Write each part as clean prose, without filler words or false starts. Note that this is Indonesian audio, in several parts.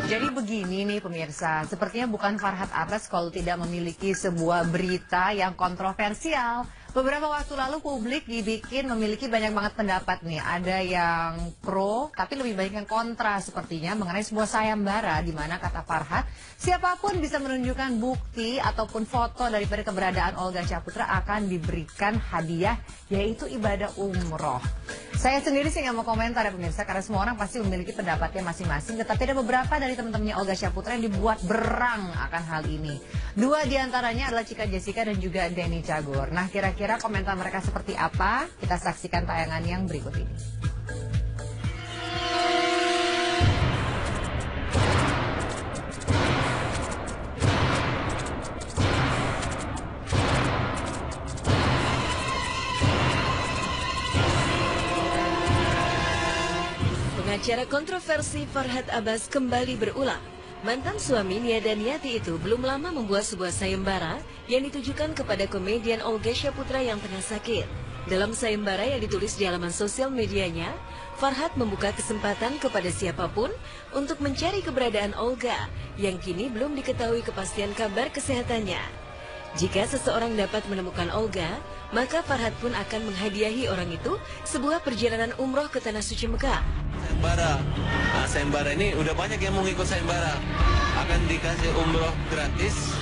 Jadi begini nih pemirsa, sepertinya bukan Farhad Abbas kalau tidak memiliki sebuah berita yang kontroversial. Beberapa waktu lalu publik dibikin memiliki banyak banget pendapat nih. Ada yang pro, tapi lebih banyak yang kontra sepertinya mengenai sebuah sayembara di mana kata Farhad, siapapun bisa menunjukkan bukti ataupun foto daripada keberadaan Olga Syahputra akan diberikan hadiah, yaitu ibadah umroh. Saya sendiri sih nggak mau komentar ya pemirsa, karena semua orang pasti memiliki pendapatnya masing-masing. Tetapi ada beberapa dari teman-temannya Olga Syahputra yang dibuat berang akan hal ini. Dua diantaranya adalah Chika Jessica dan juga Denny Cagur. Nah, kira-kira komentar mereka seperti apa? Kita saksikan tayangan yang berikut ini. Pengacara kontroversi Farhad Abbas kembali berulang. Mantan suami Nia Daniati itu belum lama membuat sebuah sayembara yang ditujukan kepada komedian Olga Syahputra yang tengah sakit. Dalam sayembara yang ditulis di halaman sosial medianya, Farhad membuka kesempatan kepada siapapun untuk mencari keberadaan Olga yang kini belum diketahui kepastian kabar kesehatannya. Jika seseorang dapat menemukan Olga, maka Farhad pun akan menghadiahi orang itu sebuah perjalanan umroh ke Tanah Suci Mekah. Sayembara ini udah banyak yang mau ikut sayembara. Akan dikasih umroh gratis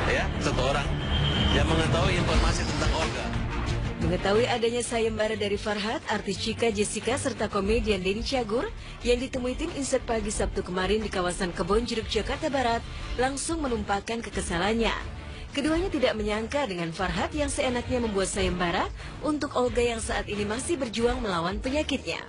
ya, satu orang yang mengetahui informasi tentang Olga. Mengetahui adanya sayembara dari Farhad, artis Chika Jessica serta komedian Denny Cagur yang ditemui tim Insight Pagi Sabtu kemarin di kawasan Kebonjeruk, Jakarta Barat, langsung menumpahkan kekesalannya. Keduanya tidak menyangka dengan Farhad yang seenaknya membuat sayembara untuk Olga yang saat ini masih berjuang melawan penyakitnya.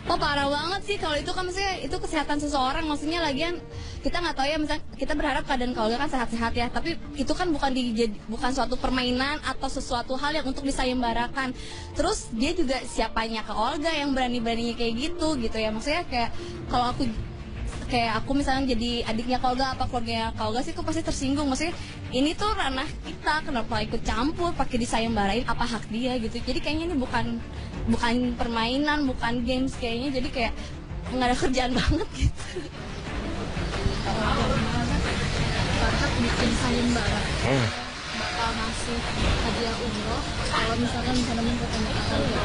Oh, parah banget sih kalau itu kan, maksudnya itu kesehatan seseorang, maksudnya lagian kita nggak tahu ya, misalnya kita berharap keadaan Olga kan sehat-sehat ya, tapi itu kan bukan suatu permainan atau sesuatu hal yang untuk disayembarakan. Terus dia juga siapanya ke Olga yang berani-beraninya kayak gitu ya, maksudnya kayak kalau aku misalnya jadi adiknya Olga apa keluarganya Olga sih, aku pasti tersinggung. Maksudnya ini tuh ranah kita, kenapa ikut campur pakai disayembarain, apa hak dia gitu. Jadi kayaknya ini bukan permainan, bukan games kayaknya, jadi kayak nggak ada kerjaan banget gitu. Farhad bikin sayembara bakal ngasih hadiah umroh kalau misalkan bisa nemuin ketemu Olga.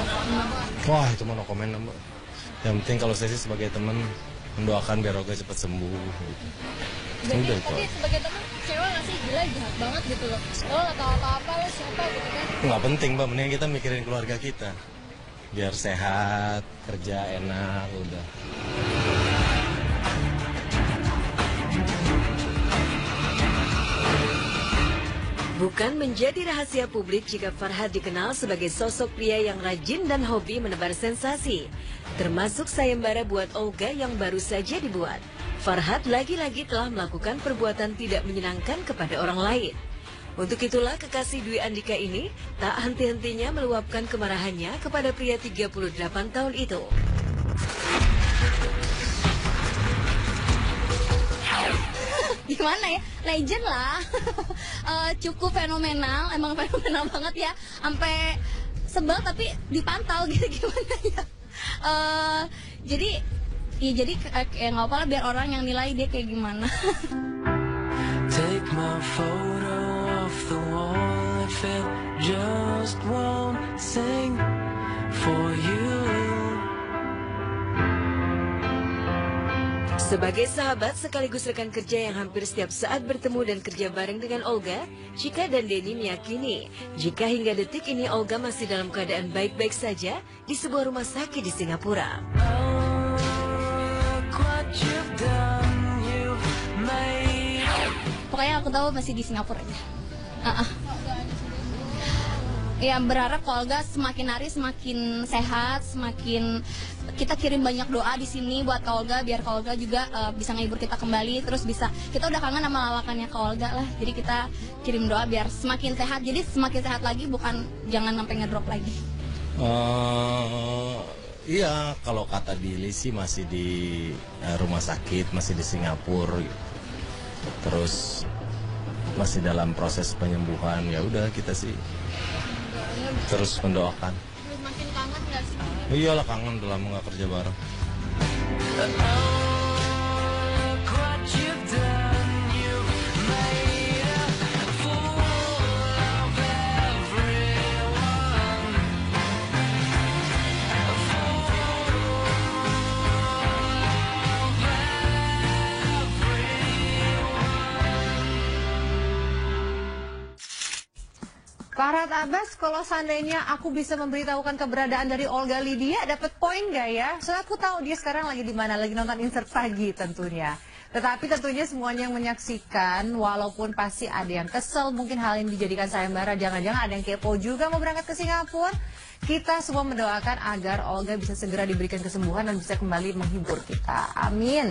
Wah, itu mau no komen Mbak. Yang penting kalau saya sih sebagai teman mendoakan biar Olga cepat sembuh gitu. Udah itu. Tapi sebagai teman kecewa nggak sih, gila jahat banget gitu loh. Lo nggak tahu apa-apa, lo siapa gitu kan? Nggak penting Mbak, mending kita mikirin keluarga kita. Biar sehat, kerja enak, udah. Bukan menjadi rahasia publik jika Farhad dikenal sebagai sosok pria yang rajin dan hobi menebar sensasi. Termasuk sayembara buat Olga yang baru saja dibuat. Farhad lagi-lagi telah melakukan perbuatan tidak menyenangkan kepada orang lain. Untuk itulah kekasih Dwi Andika ini tak henti-hentinya meluapkan kemarahannya kepada pria 38 tahun itu. Gimana ya, legend lah. Cukup fenomenal, emang fenomenal banget ya, sampai sebel tapi dipantau gitu, gimana ya. Jadi nggak apa-apa lah, biar orang yang nilai dia kayak gimana. Take my photo off the wall if it just won't sing for you. Sebagai sahabat sekaligus rekan kerja yang hampir setiap saat bertemu dan kerja bareng dengan Olga, Chika dan Denny meyakini jika hingga detik ini Olga masih dalam keadaan baik-baik saja di sebuah rumah sakit di Singapura. Pokoknya aku tahu masih di Singapura aja. Ya, berharap Olga semakin hari semakin sehat, semakin kita kirim banyak doa di sini buat Olga, biar Olga juga bisa ngehibur kita kembali, terus kita udah kangen sama lawakannya Olga lah, jadi kita kirim doa biar semakin sehat, jadi semakin sehat lagi, bukan jangan sampai ngedrop lagi. Iya, kalau kata Billy sih masih di rumah sakit, masih di Singapura, terus masih dalam proses penyembuhan. Ya udah, kita sih terus mendoakan. Terus makin kangen nggak sih? Iyalah kangen, udah lama nggak kerja bareng. Look what you've done. You've made a fool of everyone. A fool of Farhad Abbas, kalau seandainya aku bisa memberitahukan keberadaan dari Olga Lydia, dapat poin nggak ya? Soalnya aku tahu dia sekarang lagi di mana, lagi nonton Insert Pagi tentunya. Tetapi tentunya semuanya yang menyaksikan, walaupun pasti ada yang kesel, mungkin hal ini dijadikan sayembara, jangan-jangan ada yang kepo juga mau berangkat ke Singapura. Kita semua mendoakan agar Olga bisa segera diberikan kesembuhan dan bisa kembali menghibur kita. Amin.